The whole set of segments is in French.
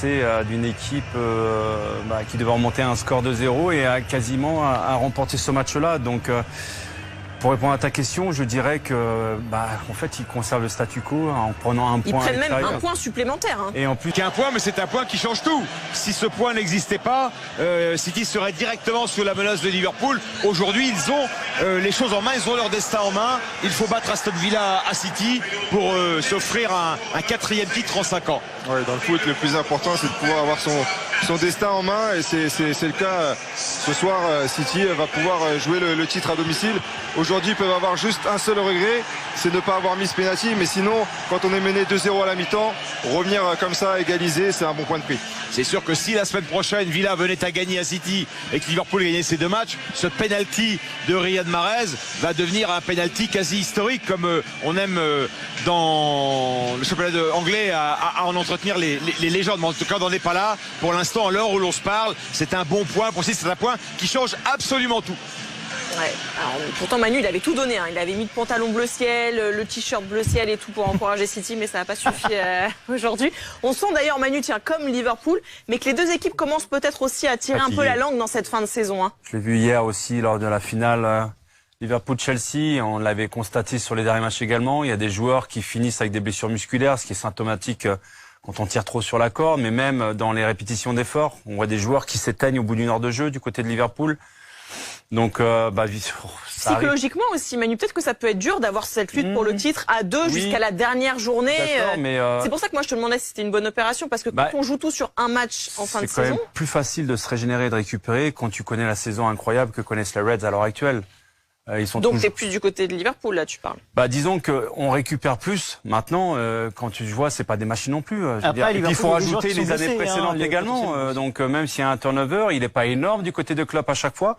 passer d'une équipe qui devait remonter un score de 0 et quasiment à remporter ce match-là. Donc, pour répondre à ta question, je dirais que, en fait, ils conservent le statu quo en prenant un point. Ils prennent même un point supplémentaire. Hein. Et en plus, un point, mais c'est un point qui change tout. Si ce point n'existait pas, City serait directement sous la menace de Liverpool. Aujourd'hui, ils ont les choses en main, ils ont leur destin en main. Il faut battre Aston Villa à City pour s'offrir un 4e titre en 5 ans. Ouais, dans le foot, le plus important, c'est de pouvoir avoir son destin en main. Et c'est le cas ce soir. City va pouvoir jouer le titre à domicile. Aujourd'hui, ils peuvent avoir juste un seul regret, c'est de ne pas avoir mis ce penalty. Mais sinon, quand on est mené 2-0 à la mi-temps, revenir comme ça, égaliser, c'est un bon point de prix. C'est sûr que si la semaine prochaine, Villa venait à gagner à City et que Liverpool gagnait ses 2 matchs, ce penalty de Riyad Mahrez va devenir un penalty quasi historique, comme on aime dans le championnat anglais à en entretenir les légendes. Mais en tout cas, on n'en est pas là. Pour l'instant, à l'heure où l'on se parle, c'est un bon point. Pour City, c'est un point qui change absolument tout. Ouais. Alors, pourtant Manu il avait tout donné, hein. Il avait mis le pantalon bleu ciel, le t-shirt bleu ciel et tout pour encourager City, mais ça n'a pas suffi aujourd'hui. On sent d'ailleurs Manu comme Liverpool, mais que les deux équipes commencent peut-être aussi à tirer un peu la langue dans cette fin de saison. Hein. Je l'ai vu hier aussi lors de la finale Liverpool-Chelsea, on l'avait constaté sur les derniers matchs également. Il y a des joueurs qui finissent avec des blessures musculaires, ce qui est symptomatique quand on tire trop sur la corde, mais même dans les répétitions d'efforts, on voit des joueurs qui s'éteignent au bout d'une heure de jeu du côté de Liverpool. Donc, psychologiquement aussi, Manu, peut-être que ça peut être dur d'avoir cette lutte pour le titre à 2 jusqu'à la dernière journée. Mais c'est pour ça que moi je te demandais si c'était une bonne opération, parce que quand on joue tout sur un match en fin de saison, c'est quand même plus facile de se régénérer et de récupérer quand tu connais la saison incroyable que connaissent les Reds à l'heure actuelle. Donc t'es plus du côté de Liverpool là, tu parles. Disons qu'on récupère plus. Maintenant, quand tu vois, c'est pas des machines non plus. Et puis il faut rajouter les années précédentes également. Donc même s'il y a un turnover, il n'est pas énorme du côté de Klopp à chaque fois.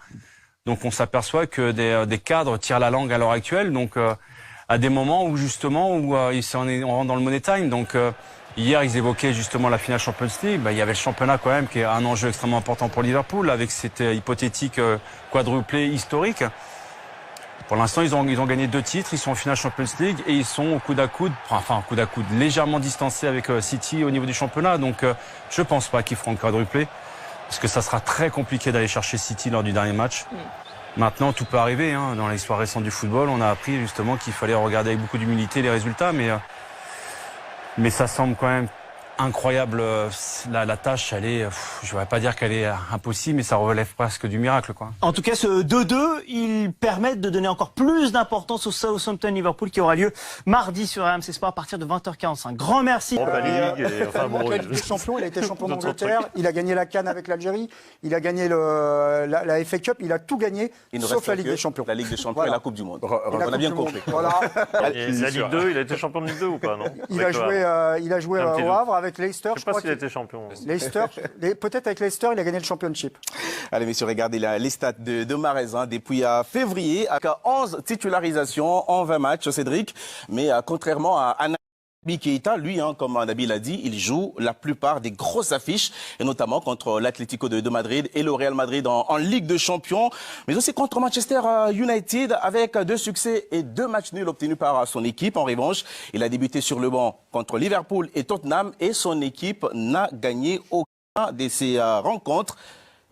Donc on s'aperçoit que des cadres tirent la langue à l'heure actuelle. Donc à des moments où justement on rentre dans le money time. Donc hier ils évoquaient justement la finale Champions League. Il y avait le championnat quand même qui est un enjeu extrêmement important pour Liverpool avec cette hypothétique quadruplé historique. Pour l'instant, ils ont gagné 2 titres, ils sont en finale Champions League et ils sont au coude à coude, légèrement distancés avec City au niveau du championnat. Donc, je pense pas qu'ils feront le quadruplé, parce que ça sera très compliqué d'aller chercher City lors du dernier match. Maintenant, tout peut arriver. Hein. Dans l'histoire récente du football, on a appris justement qu'il fallait regarder avec beaucoup d'humilité les résultats, mais ça semble quand même incroyable. La tâche, elle est, je ne voudrais pas dire qu'elle est impossible, mais ça relève presque du miracle, quoi. En tout cas, ce 2-2, il permet de donner encore plus d'importance au Southampton-Liverpool qui aura lieu mardi sur RMC Sport à partir de 20h45. Grand merci. La Ligue des Champions, il a été champion d'Angleterre, il a gagné la CAN avec l'Algérie, il a gagné la FA Cup, il a tout gagné, sauf la Ligue des Champions. La Ligue des Champions et la Coupe du Monde. On a bien compris. Voilà. La Ligue 2, il a été champion de Ligue 2 ou pas, non? Il a joué au Havre avec Leicester. Je ne sais pas s'il a été champion. Leicester, peut-être avec Leicester, il a gagné le championship. Allez, messieurs, regardez les stats de Mahrez depuis février, avec 11 titularisations en 20 matchs, Cédric. Mais contrairement à Naby Keita, lui, comme Nabil l'a dit, il joue la plupart des grosses affiches, et notamment contre l'Atlético de Madrid et le Real Madrid en Ligue des Champions, mais aussi contre Manchester United, avec 2 succès et 2 matchs nuls obtenus par son équipe. En revanche, il a débuté sur le banc contre Liverpool et Tottenham, et son équipe n'a gagné aucun de ces rencontres.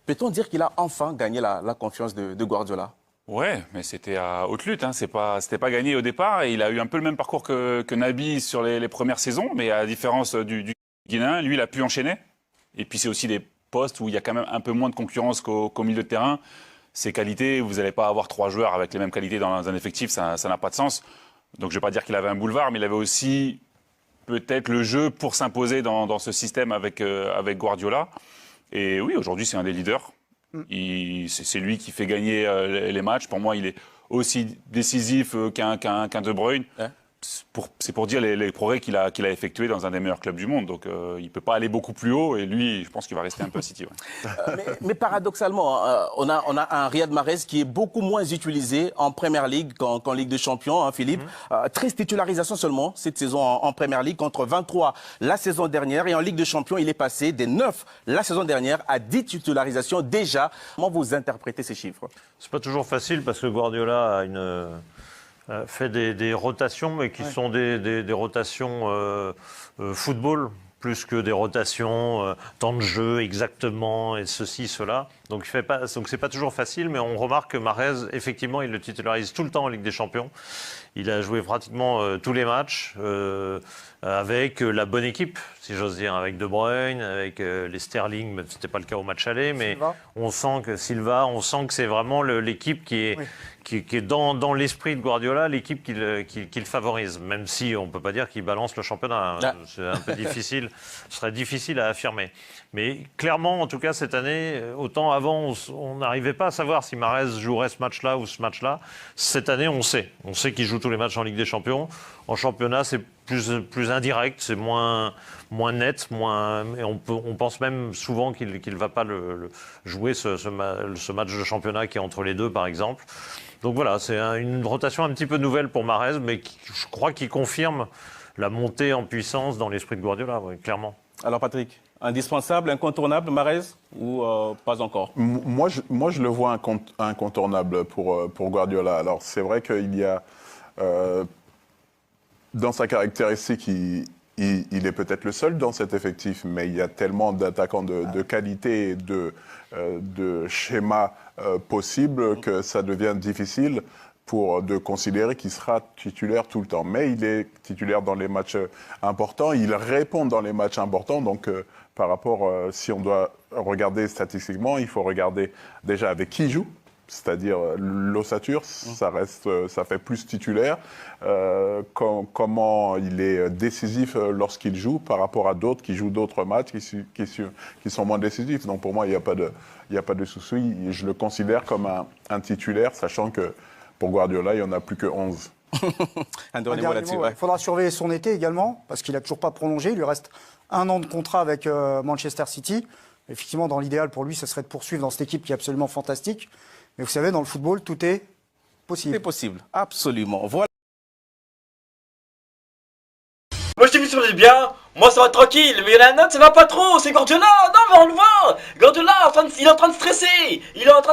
Peut-on dire qu'il a enfin gagné la confiance de Guardiola? Ouais, mais c'était à haute lutte, hein. C'était pas gagné au départ, et il a eu un peu le même parcours que Naby sur les premières saisons, mais à la différence du Guinéen, lui, il a pu enchaîner. Et puis c'est aussi des postes où il y a quand même un peu moins de concurrence qu'au milieu de terrain. Ses qualités, vous n'allez pas avoir 3 joueurs avec les mêmes qualités dans un effectif, ça n'a pas de sens. Donc je ne vais pas dire qu'il avait un boulevard, mais il avait aussi peut-être le jeu pour s'imposer dans ce système avec Guardiola. Et oui, aujourd'hui, c'est un des leaders. C'est lui qui fait gagner les matchs. Pour moi, il est aussi décisif qu'un De Bruyne. C'est pour dire les progrès qu'il a effectués dans un des meilleurs clubs du monde. Donc, il ne peut pas aller beaucoup plus haut. Et lui, je pense qu'il va rester un peu à City. Ouais. Mais paradoxalement, on a un Riyad Mahrez qui est beaucoup moins utilisé en Premier League qu'en Ligue des Champions, hein, Philippe. 13 titularisations seulement cette saison en Premier League, contre 23 la saison dernière. Et en Ligue des Champions, il est passé des 9 la saison dernière à 10 titularisations déjà. Comment vous interprétez ces chiffres? C'est pas toujours facile parce que Guardiola fait des rotations, mais qui sont des rotations football, plus que des rotations, temps de jeu exactement, et ceci, cela. Donc c'est pas toujours facile, mais on remarque que Mahrez, effectivement, il le titularise tout le temps en Ligue des Champions. Il a joué pratiquement tous les matchs avec la bonne équipe, si j'ose dire, avec De Bruyne, avec les Sterling, mais c'était pas le cas au match aller, mais on sent que c'est vraiment l'équipe qui est dans l'esprit de Guardiola, l'équipe qu'il favorise, même si on peut pas dire qu'il balance le championnat. C'est un peu difficile, ce serait difficile à affirmer. Mais clairement, en tout cas, cette année, autant avant, on n'arrivait pas à savoir si Mahrez jouerait ce match-là ou ce match-là. Cette année, on sait. On sait qu'il joue tous les matchs en Ligue des Champions. En championnat, c'est plus indirect, c'est moins net, et on pense même souvent qu'il ne va pas jouer ce match de championnat qui est entre les deux, par exemple. Donc voilà, c'est une rotation un petit peu nouvelle pour Mahrez, mais je crois qu'il confirme la montée en puissance dans l'esprit de Guardiola, clairement. Alors Patrick, indispensable, incontournable, Mahrez, ou pas encore? Moi, je le vois incontournable pour Guardiola. Alors c'est vrai qu'il y a, dans sa caractéristique, il est peut-être le seul dans cet effectif, mais il y a tellement d'attaquants de qualité et de schémas possibles que ça devient difficile de considérer qu'il sera titulaire tout le temps. Mais il est titulaire dans les matchs importants, il répond dans les matchs importants. Donc par rapport, si on doit regarder statistiquement, il faut regarder déjà avec qui il joue. C'est-à-dire l'ossature, ça fait plus titulaire. Comment il est décisif lorsqu'il joue par rapport à d'autres qui jouent d'autres matchs qui sont moins décisifs. Donc pour moi, il n'y a pas de souci. Je le considère comme un titulaire, sachant que pour Guardiola, il n'y en a plus que 11. Il faudra surveiller son été également, parce qu'il n'a toujours pas prolongé. Il lui reste 1 an de contrat avec Manchester City. Effectivement, dans l'idéal pour lui, ce serait de poursuivre dans cette équipe qui est absolument fantastique. Mais vous savez, dans le football, tout est possible. C'est possible, absolument. Voilà. Moi je t'ai vu sur les biens, moi ça va tranquille, mais il y en a un autre, ça va pas trop, c'est Guardiola, non mais on le voit, Guardiola, il est en train de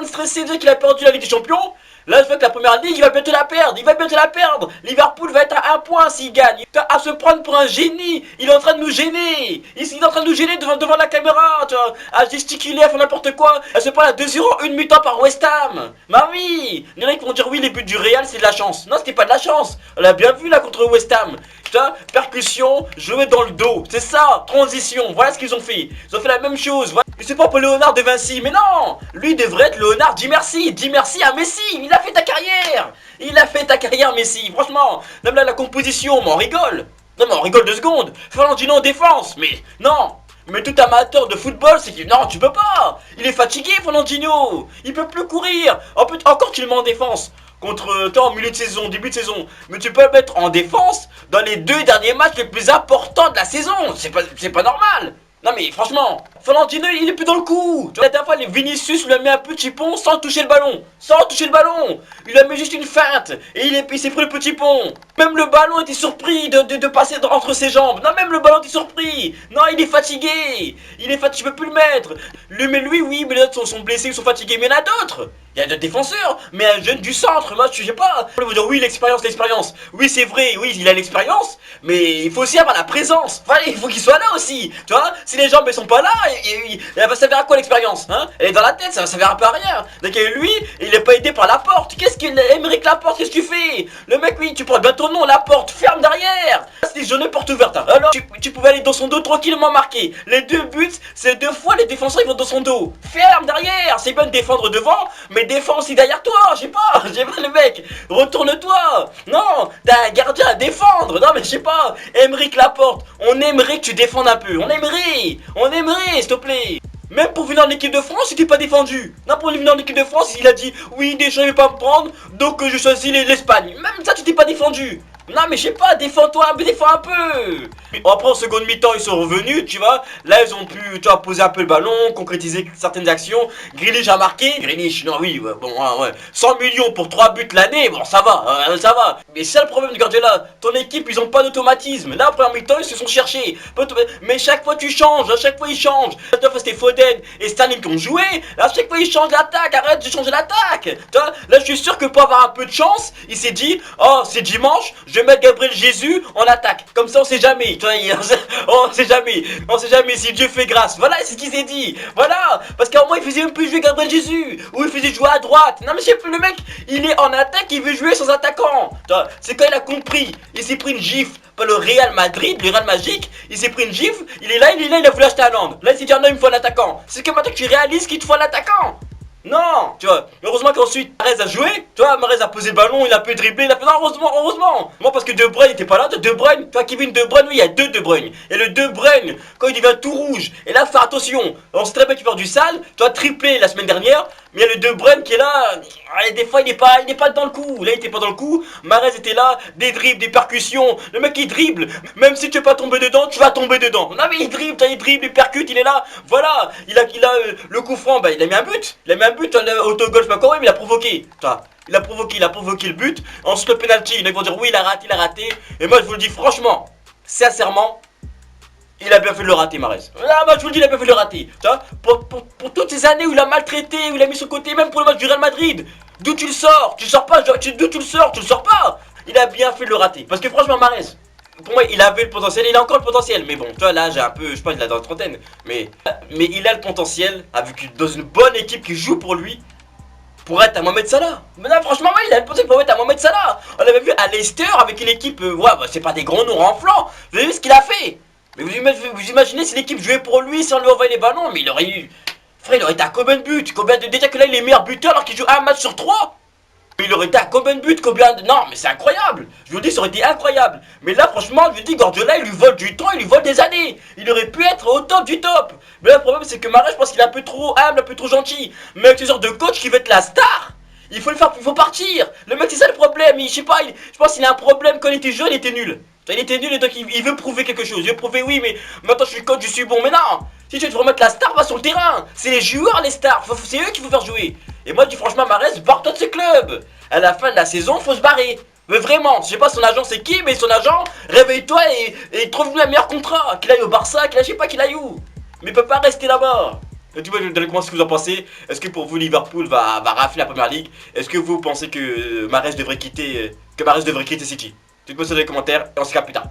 stresser, déjà qu'il a perdu la Ligue des Champions. Là, je vois que la première ligue, il va bientôt la perdre, Liverpool va être à 1 point s'il gagne. À se prendre pour un génie, il est en train de nous gêner. Il est en train de nous gêner devant la caméra, tu vois, à gesticuler, à faire n'importe quoi. Elle se prend à 2-0, 1 mi-temps par West Ham. Bah oui, il y en a qui vont dire oui, les buts du Real, c'est de la chance. Non, c'était pas de la chance. On l'a bien vu là contre West Ham. Putain, percussion, jouer dans le dos, c'est ça, transition, voilà ce qu'ils ont fait. Ils ont fait la même chose, voilà. C'est pas pour Léonard de Vinci, mais non, lui devrait être Léonard, dis merci à Messi, il a fait ta carrière, Messi, franchement. Même là, la composition, mais on rigole. Non, mais on rigole 2 secondes. Fernandinho en défense, mais non. Mais tout amateur de football, c'est que non, tu peux pas. Il est fatigué, Fernandinho. Il peut plus courir. Encore tu le mets en défense. Contre toi en milieu de saison, début de saison. Mais tu peux le mettre en défense dans les 2 derniers matchs les plus importants de la saison. C'est pas normal. Non mais franchement, Fernandinho il est plus dans le coup. La dernière fois les Vinicius lui a mis un petit pont sans toucher le ballon. Il a mis juste une feinte et il s'est pris le petit pont. Même le ballon était surpris de passer entre ses jambes. Non, même le ballon était surpris. Non, il est fatigué. Tu peux plus le mettre. Mais lui oui, mais les autres sont blessés, ils sont fatigués. Mais il y en a d'autres. Il y a d'autres défenseurs. Mais un jeune du centre, moi je sais pas. On va dire oui, l'expérience. Oui, c'est vrai, oui, il a l'expérience. Mais il faut aussi avoir la présence. Enfin, il faut qu'il soit là aussi. Tu vois, si les jambes elles sont pas là, elle va servir à quoi l'expérience, hein? Elle est dans la tête, ça va servir un peu à rien. Donc lui, il est pas aidé par Laporte. Qu'est-ce qu'il Aymeric Laporte, qu'est-ce que tu fais? Le mec, oui, tu portes bien ton nom, Laporte, ferme derrière. C'est des journées portes ouvertes. Hein. Alors, tu pouvais aller dans son dos tranquillement marquer. Les 2 buts, c'est 2 fois les défenseurs ils vont dans son dos. Ferme derrière. C'est bien de défendre devant, mais défends aussi derrière toi. Je sais pas le mec. Retourne-toi. Non, t'as un gardien à défendre. Non, mais je sais pas. Aymeric Laporte, on aimerait que tu défendes un peu. On aimerait, s'il te plaît. Même pour venir en équipe de France, il n'était pas défendu. Non, pour venir en équipe de France, il a dit oui, Deschamps ne veut pas me prendre, donc je choisis l'Espagne. Même ça, tu t'es pas défendu. Non, mais je sais pas, défends-toi, défends un peu. Après, en seconde mi-temps, ils sont revenus, tu vois. Là, ils ont pu, tu vois, poser un peu le ballon, concrétiser certaines actions. Grealish a marqué. Grealish, non, oui, bon, ouais. 100 millions pour 3 buts l'année, bon, ça va. Mais c'est ça le problème de Guardiola. Ton équipe, ils ont pas d'automatisme. Là, en première mi-temps, ils se sont cherchés. Mais chaque fois, tu changes, à chaque fois, ils changent. La dernière fois, c'était Foden et Sterling qui ont joué. Là, à chaque fois, ils changent l'attaque. Arrête de changer l'attaque. Tu vois, là, je suis sûr que pour avoir un peu de chance, il s'est dit, oh, c'est dimanche, je je vais mettre Gabriel Jesus en attaque. Comme ça, on sait jamais. Tu vois, on sait jamais. On sait jamais si Dieu fait grâce. Voilà, c'est ce qu'il s'est dit. Voilà. Parce qu'à un moment, il faisait même plus jouer Gabriel Jesus. Ou il faisait jouer à droite. Non, mais je sais plus, le mec, il est en attaque, il veut jouer sans attaquant. C'est quand il a compris. Il s'est pris une gifle par le Real Madrid, le Real Magique. Il s'est pris une gifle. Il est là, il a voulu acheter un Land. Là, il s'est dit, non, il me faut un attaquant. C'est que maintenant que tu réalises qu'il te faut un attaquant. Non, tu vois, heureusement qu'ensuite Mahrez a joué, tu vois, Mahrez a posé le ballon, il a pu dribbler, il a fait, non, heureusement, moi parce que De Bruyne était pas là, De Bruyne, tu vois, Kevin De Bruyne, oui, il y a deux De Bruyne, et le De Bruyne, quand il devient tout rouge, et là, faire attention, on sait très bien qu'il fait du sale, tu vois, triplé la semaine dernière, mais il y a le De Bruyne qui est là, des fois il n'est pas dans le coup, là il était pas dans le coup, Mahrez était là, des dribbles, des percussions, le mec il dribble, même si tu veux pas tomber dedans, tu vas tomber dedans, non mais il dribble, il percute, il est là, voilà, il a le coup franc, bah il a mis un but, autogol, je sais pas quoi, mais il a provoqué, il a provoqué le but, ensuite le penalty, ils vont dire oui il a raté, et moi je vous le dis franchement, sincèrement, il a bien fait de le rater, Mahrez. Ah, moi je vous le dis, il a bien fait de le rater. Pour toutes ces années où il a maltraité, où il a mis sur le côté, même pour le match du Real Madrid. D'où tu le sors? Tu le sors pas, d'où tu le sors? Tu le sors pas. Il a bien fait de le rater. Parce que franchement, Mahrez, pour moi, il avait le potentiel, il a encore le potentiel. Mais bon, tu vois, là, j'ai un peu, je sais pas, il a dans la trentaine. Mais il a le potentiel, avec dans une bonne équipe qui joue pour lui, pour être à Mohamed Salah. Mais là, franchement, il a le potentiel pour être à Mohamed Salah. On l'avait vu à Leicester avec une équipe, ouais, bah, c'est pas des grands noms en flanc. Vous avez vu ce qu'il a fait? Mais vous imaginez si l'équipe jouait pour lui, si on lui envoyait les ballons, mais il aurait eu... Frère, il aurait été à combien de buts? Déjà que là, il est meilleur buteur alors qu'il joue un match sur 3. Mais il aurait été à combien de buts? Non, mais c'est incroyable. Je vous dis, ça aurait été incroyable. Mais là, franchement, je vous dis, Guardiola, il lui vole du temps, il lui vole des années. Il aurait pu être au top du top. Mais là, le problème, c'est que Mahrez, je pense qu'il est un peu trop humble, un peu trop gentil. Mais avec ce genre de coach qui veut être la star, il faut le faire, il faut partir. Le mec, c'est ça le problème. Je sais pas, je pense qu'il a un problème. Quand il était jeune, il était nul. Il était nul et donc il veut prouver quelque chose. Il veut prouver, oui, mais maintenant je suis coach, je suis bon. Mais non, si tu veux remettre la star, va sur le terrain. C'est les joueurs, les stars. C'est eux qu'il faut faire jouer. Et moi, je dis franchement, Mahrez, barre-toi de ce club. À la fin de la saison, faut se barrer. Mais vraiment, je sais pas son agent c'est qui, mais son agent, réveille-toi et trouve-lui un meilleur contrat. Qu'il aille au Barça, qu'il aille, je sais pas, qu'il aille où. Mais il peut pas rester là-bas. Et tu vois, comment est-ce que vous en pensez? Est-ce que pour vous, Liverpool va rafler la première ligue? Est-ce que vous pensez que Mahrez devrait quitter City? Dites-moi ça dans les commentaires et on se capte plus tard.